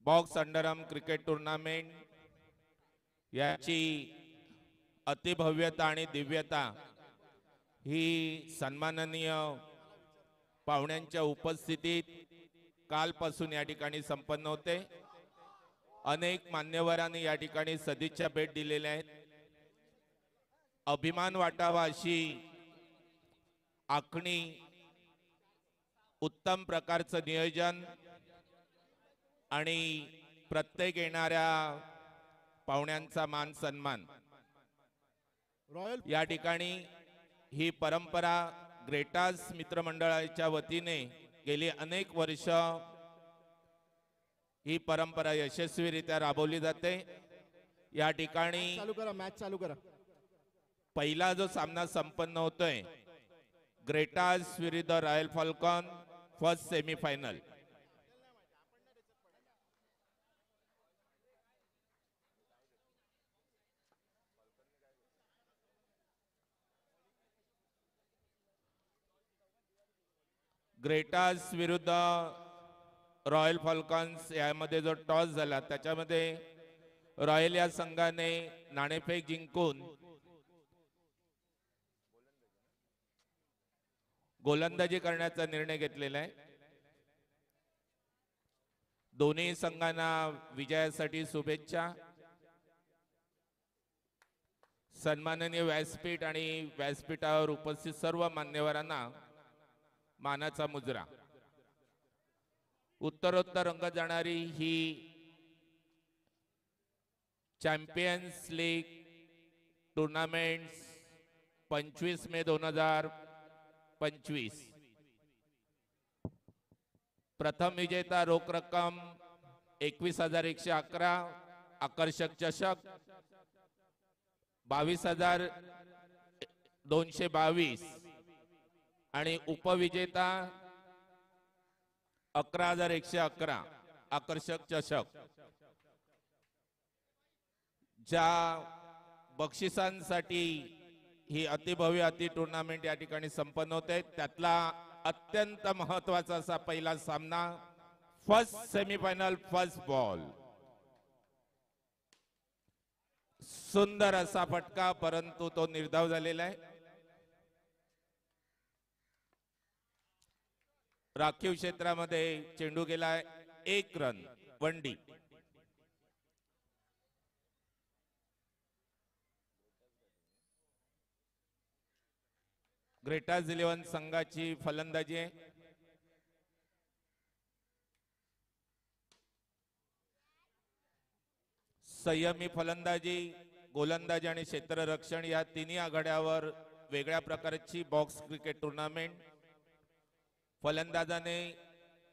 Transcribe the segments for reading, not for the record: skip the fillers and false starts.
Box underarm cricket tournament याची अतिभव्यता आणि दिव्यता ही सन्माननीय पाहुण्यांच्या उपस्थितीत कालपासून या ठिकाणी संपन्न होते। अनेक मान्यवरांनी या ठिकाणी सदिच्छा भेट दिलेल्या आहेत। अभिमान वाटावा अशी आखणी, उत्तम प्रकारचं नियोजन आणि प्रत्येक येणाऱ्या पाहुण्यांचा मान सन्मान या ठिकाणी ही परंपरा ग्रेटास मित्रमंडळाच्या वतीने गेली अनेक वर्ष ही परंपरा यशस्वीरित्या राबवली जाते। या ठिकाणी मॅच चालू करा। पहिला जो सामना संपन्न होतोय ग्रेटास विरुद्ध रॉयल फॉल्कॉन, फर्स्ट सेमीफायनल। ग्रेटास विरुद्ध रॉयल फॉल्कॉन्स यामध्ये जो टॉस झाला त्याच्यामध्ये रॉयल या संघाने नाणेफेक जिंकून गोलंदाजी करण्याचा निर्णय घेतलेला आहे। दोन्ही संघांना विजयासाठी शुभेच्छा। सन्माननीय व्यासपीठ आणि व्यासपीठावर उपस्थित सर्व मान्यवरांना मानाचा मुजरा। उत्तरोत्तर रंगत जाणारी ही चॅम्पियन्स लीग टूर्नामेंट 25 मे 2025। प्रथम विजेता रोख रक्कम 21,111, आकर्षक चषक 22,222 आणि उपविजेता 11,111, आकर्षक चषक। ज्या बक्षिसांसाठी ही अतिभव्य अति टूर्नामेंट या ठिकाणी संपन्न होते त्यातला अत्यंत महत्त्वाचा असा पहिला सामना, फर्स्ट सेमीफायनल, फर्स्ट बॉल। सुंदर असा फटका, परंतु तो निर्धाव झालेला आहे। राखीव क्षेत्रामध्ये चेंडू गेलाय, 1 रन, 1 डी। ग्रेटास 11 संघाची फलंदाजी आहे। संयमी फलंदाजी, गोलंदाजी आणि क्षेत्ररक्षण या तिन्ही आघाड्यावर वेगळ्या प्रकारची बॉक्स क्रिकेट टूर्नामेंट। फलंदाजाने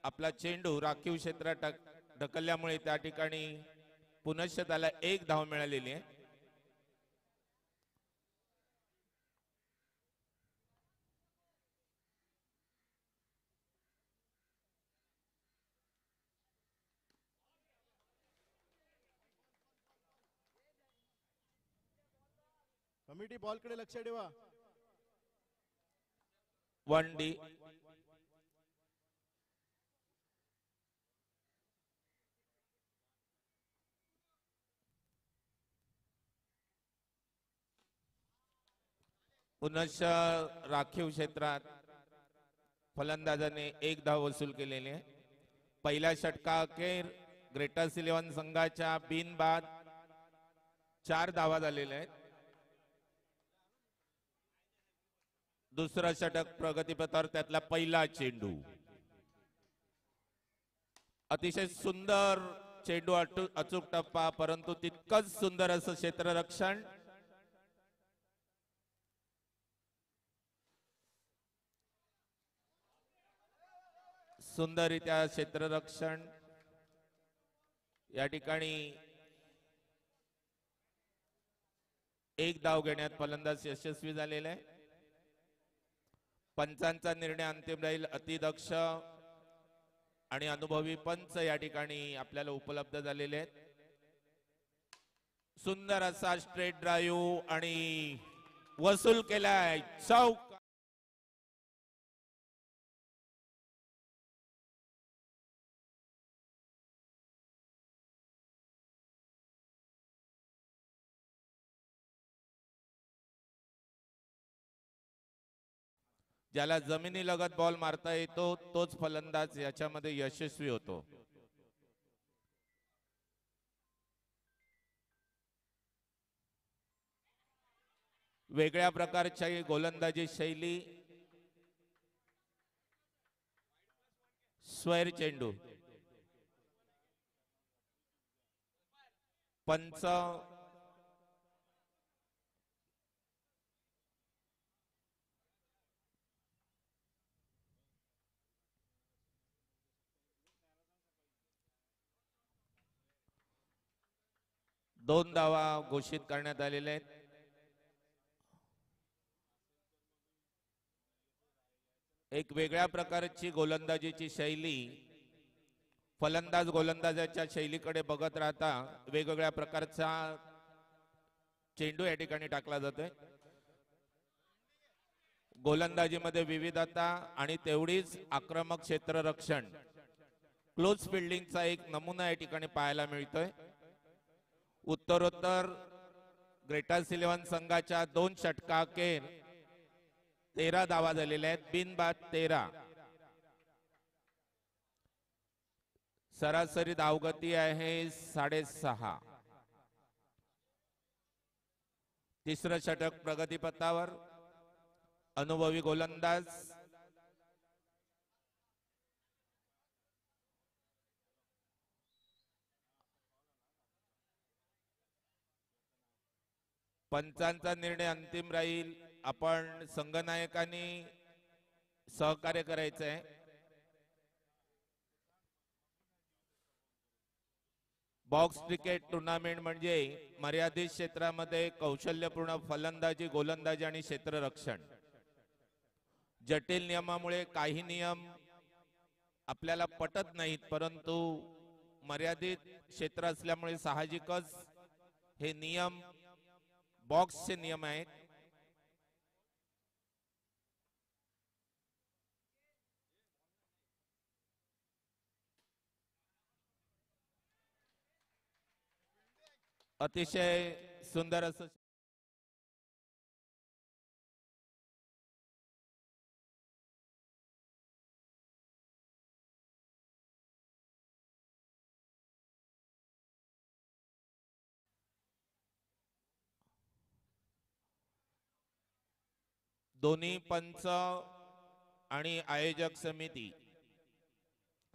आपला चेंडू राखीव क्षेत्रात ढकलल्यामुळे त्या ठिकाणी पुनश्च त्याला 1 धाव मिळालेली आहे। कमिटी बॉल कडे लक्ष ठेवा। 1 डी। पुनश्च राखीव क्षेत्रात फलंदाजाने 1 धाव वसूल केलेली आहे। पहिल्या षटकाअखेर ग्रेटास 11 संघाच्या बिनबाद 4 धावा झालेल्या आहेत। दुसरा षटक प्रगतीपथावर, त्यातला पहिला चेंडू, अतिशय सुंदर चेंडू, अचूक टप्पा, परंतु तितकंच सुंदर असं क्षेत्ररक्षण। सुंदररित्या क्षेत्ररक्षण या ठिकाणी 1 धाव घेण्यात फलंदाज यशस्वी झालेला आहे। पंचांचा निर्णय अंतिम राहील। अतिदक्ष आणि अनुभवी पंच या ठिकाणी आपल्याला उपलब्ध झालेले आहेत। सुंदर असा स्ट्रेट ड्राइव्ह आणि वसूल केलाय, चौक। ज्याला जमिनीलगत बॉल मारता येतो तोच फलंदाज याच्यामध्ये यशस्वी होतो. वेगळ्या प्रकारची गोलंदाजी शैली, स्क्वेअर चेंडू. पंच दोन धावा घोषित करण्यात आलेले आहेत. एक वेगळ्या प्रकारची गोलंदाजीची शैली, फलंदाज गोलंदाजाच्या शैलीकडे बघत राहता वेगवेगळ्या प्रकारचा चेंडू या ठिकाणी टाकला जातोय. गोलंदाजीमध्ये विविधता आणि तेवढीच आक्रमक क्षेत्ररक्षण, क्लोज फिल्डिंगचा एक नमुना या ठिकाणी पाहायला मिळतोय. उत्तरोत्तर ग्रेटर्स 11 संघाच्या 2 षटकांखेर 13 धावा झालेल्या आहेत. बिनबाद 13. सरासरी धावगती आहे 6.5. तिसरं षटक प्रगतीपथावर. अनुभवी गोलंदाज पंचांचा निर्णय अंतिम राहील. आपण संघनायकांनी सहकार्य करायचं आहे. बॉक्स क्रिकेट टुर्नामेंट म्हणजे मर्यादित क्षेत्रामध्ये कौशल्यपूर्ण फलंदाजी, गोलंदाजी आणि क्षेत्ररक्षण. जटिल नियमामुळे काही नियम आपल्याला पटत नाहीत, परंतु मर्यादित क्षेत्र असल्यामुळे साहजिकच हे नियम बॉक्सचे नियम आहेत. अतिशय सुंदर असं दोन्ही पंच आणि आयोजक समिती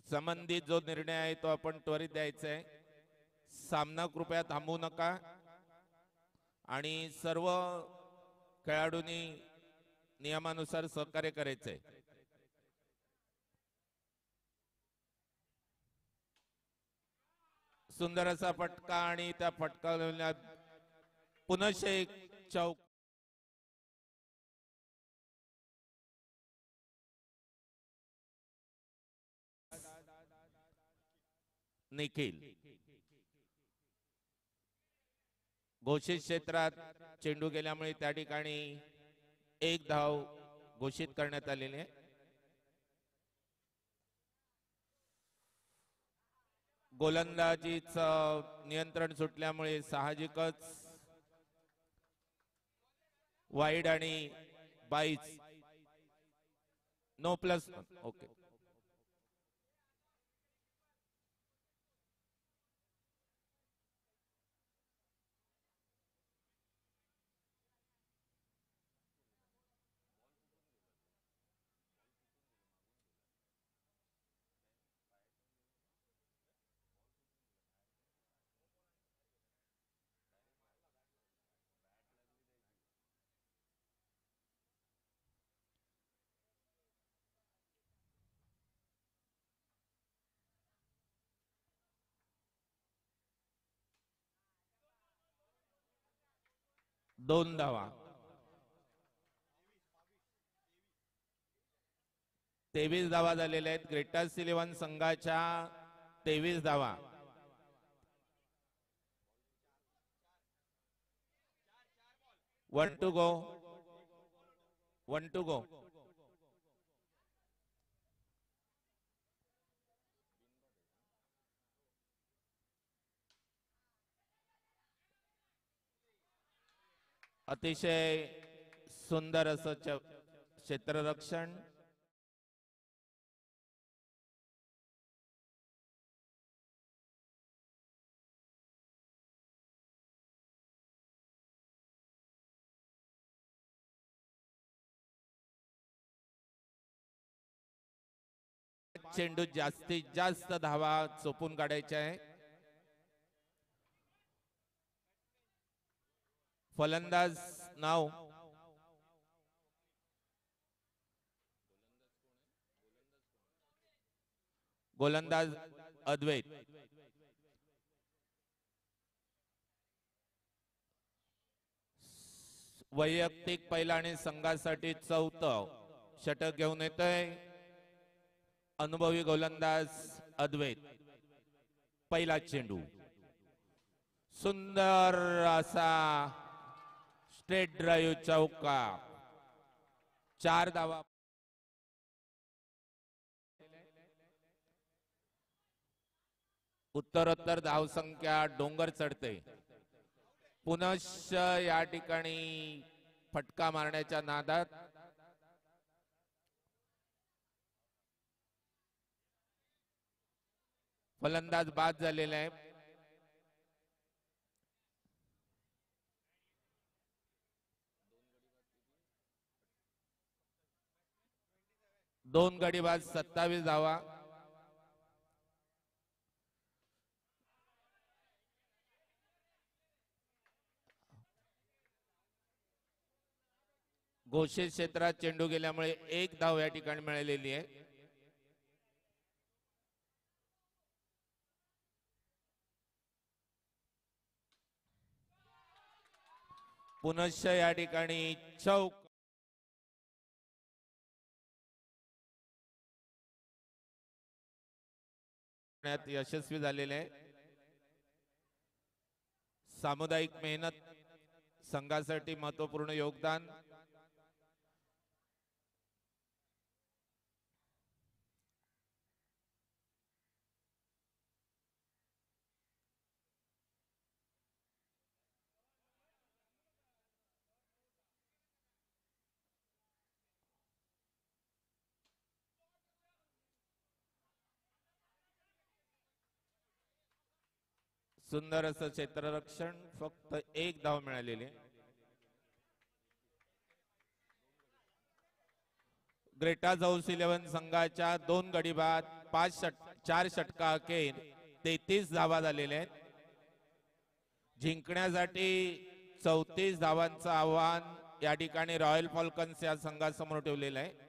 संबंधित जो निर्णय आहे तो आपण त्वरित द्यायचा आहे. सामना कृपया थांबवू नका आणि सर्व खेळाडूंनी नियमानुसार सहकार्य करायचंय. सुंदर असा फटका आणि त्या फटका पुनश्च एक चौक. निखिल घोषित क्षेत्रात चेंडू गेल्यामुळे त्या ठिकाणी एक धाव घोषित करण्यात आलेली आहे. गोलंदाजीचं नियंत्रण सुटल्यामुळे साहजिकच वाईड आणि 22. No plus. ओके. दोन धावा. 23 धावा झालेल्या आहेत. ग्रेटर्स 11 संघाच्या 23 धावा. One to go. अतिशय सुंदर असं क्षेत्ररक्षण चेंडू जास्तीत जास्त धावा चोपून काढायच्या आहे. फलंदाज नाव गोलंदाज अद्वैत. वैयक्तिक पहिला आणि संघासाठी चौथं षटक घेऊन येतोय अनुभवी गोलंदाज अद्वैत. पहिला चेंडू सुंदर असा स्ट्रेट ड्राईव्ह चौका. 4 धावा. उत्तरोत्तर धावसंख्या डोंगर चढते. पुनश्च या ठिकाणी फटका मारण्याच्या नादात फलंदाज बाद झालेला आहे. दोन गडी बाद 27 धावा. घोषित क्षेत्रात चेंडू गेल्यामुळे 1 धाव या ठिकाणी मिळालेली आहे. पुनश्च या ठिकाणी चौक. यशस्वी झालेले आहे. सामुदायिक मेहनत संघासाठी महत्वपूर्ण योगदान. सुंदर असं क्षेत्ररक्षण. फक्त 1 धाव मिळालेली. ग्रेटास हाऊस 11 संघाच्या 2 गडी बाद 4 षटका अखेर 33 धावा झालेल्या आहेत. जिंकण्यासाठी 34 धावांचं आव्हान या ठिकाणी रॉयल फॉल्कन्स या संघासमोर ठेवलेलं आहे.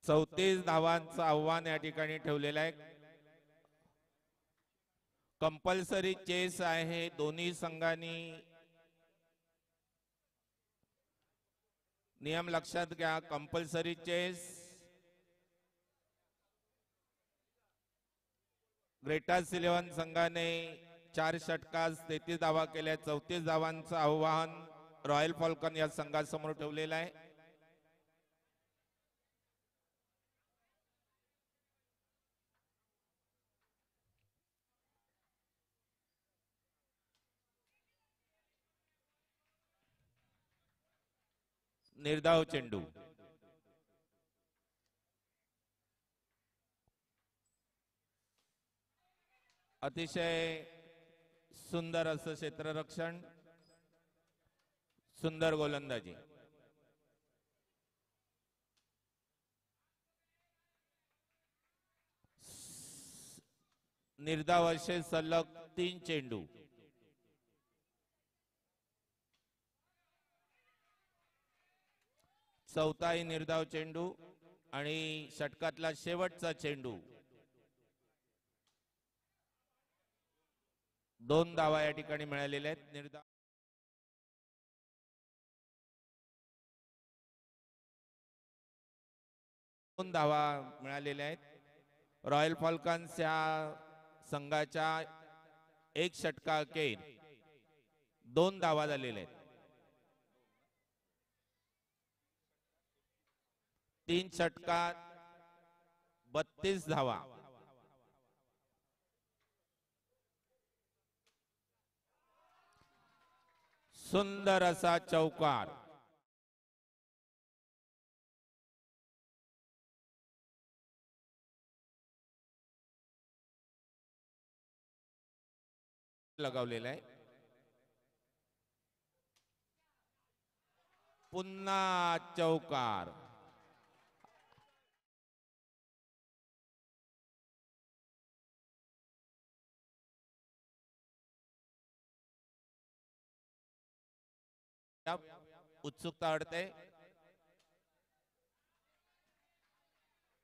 चौतीस धावांचं आव्हान या ठिकाणी ठेवलेलं आहे. कंपल्सरी चेस आहे. दोन्ही संघांनी नियम लक्षात घ्या. Compulsory chess. ग्रेटास 11 संघाने 4 षटकास 33 धावा केल्या. 34 धावांचं आव्हान रॉयल फॉल्कन या संघासमोर ठेवलेलं आहे. निर्धाव चेंडू. अतिशय सुंदर असं क्षेत्ररक्षण. सुंदर गोलंदाजी. निर्धाव असे सलग 3 चेंडू. चौथाही निर्धाव चेंडू आणि षटकातला शेवटचा चेंडू. 2 धावा या ठिकाणी मिळालेल्या आहेत. निर्धाव 2 धावा मिळालेल्या आहेत. रॉयल फॉल्कन्स या संघाच्या एक षटका अखेर 2 धावा झालेल्या आहेत. 3 षटकात 32 धावा. सुंदर असा चौकार. लगावलेला आहे. पुन्हा चौकार. उत्सुकता वाढते.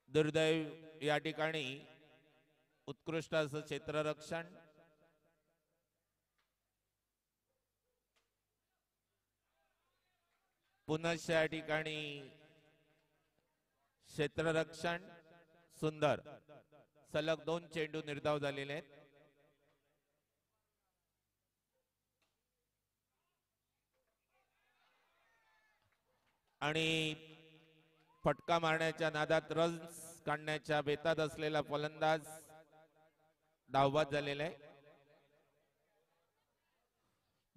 दुर्दैव या ठिकाणी उत्कृष्ट असं क्षेत्ररक्षण. पुनश्च या ठिकाणी क्षेत्ररक्षण सुंदर. सलग 2 चेंडू निर्धाव झालेले आहेत. आणि फटका मारण्याच्या नादात रन्स काढण्याच्या बेतात असलेला फलंदाज धावबाद झालेला आहे.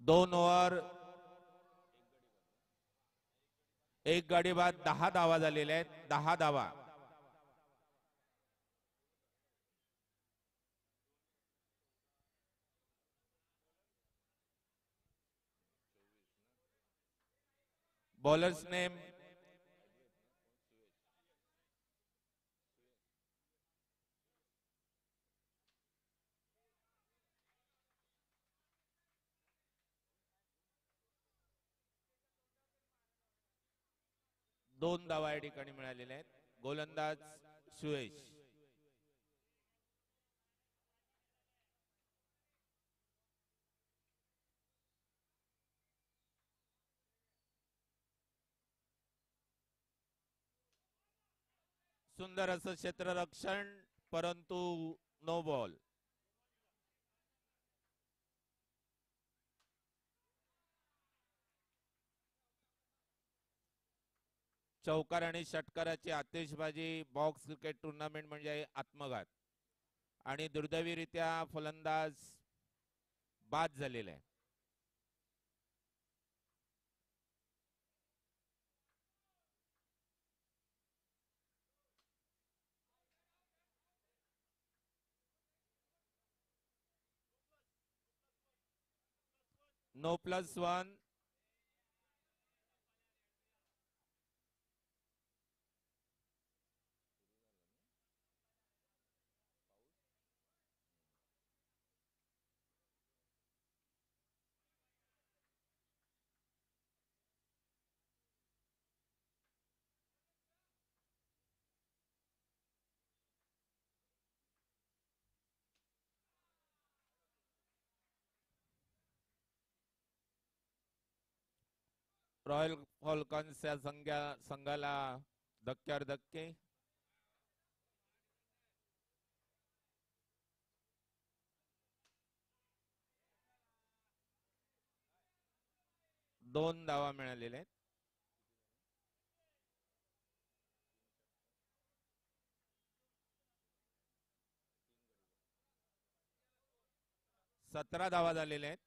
2 ओव्हर 1 गडी बाद 10 धावा झालेल्या आहेत. 10 धावा. बॉलर्स नेम दोन धावा या ठिकाणी मिळालेल्या आहेत. गोलंदाज सुयश. सुंदर असं क्षेत्ररक्षण परंतु नो बॉल. चौकार आणि षटकाराची आतिषबाजी. बॉक्स क्रिकेट टुर्नामेंट म्हणजे आत्मघात. आणि दुर्दैवीरित्या फलंदाज बाद झालेला आहे. No+1. रॉयल फॉल्कन्स या संघाला धक्क्यावर धक्के. दोन धावा मिळालेले आहेत. सतरा धावा झालेल्या आहेत.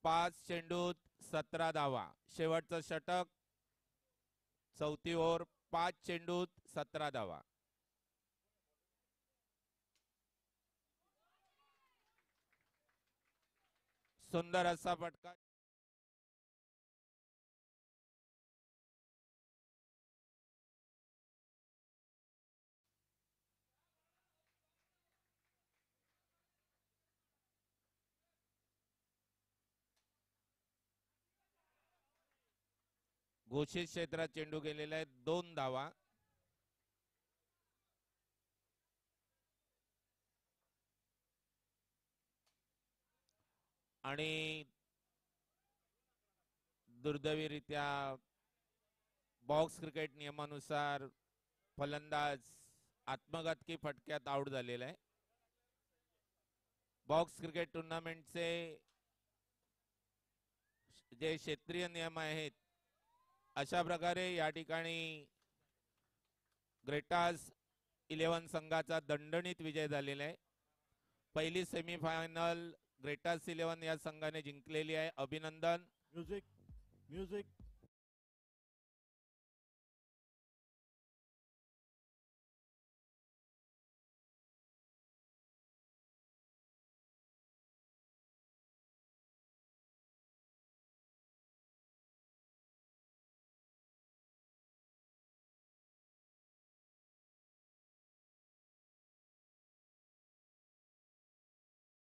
5 चेंडूत 17 धावा. शेवटचं षटक. चौथी ओव्हर. 5 चेंडूत 17 धावा. सुंदर असा फटका. घोषित क्षेत्रात चेंडू गेलेला आहे. 2 धावा. आणि दुर्दैवीरित्या बॉक्स क्रिकेट नियमानुसार फलंदाज आत्मघातकी फटक्यात आउट झालेला आहे. बॉक्स क्रिकेट टुर्नामेंटचे जे क्षेत्रीय नियम आहेत अशा प्रकारे या ठिकाणी ग्रेटास 11 संघाचा दणदणीत विजय झालेला आहे. पहिली सेमीफायनल ग्रेटास 11 या संघाने जिंकलेली आहे. अभिनंदन. Music music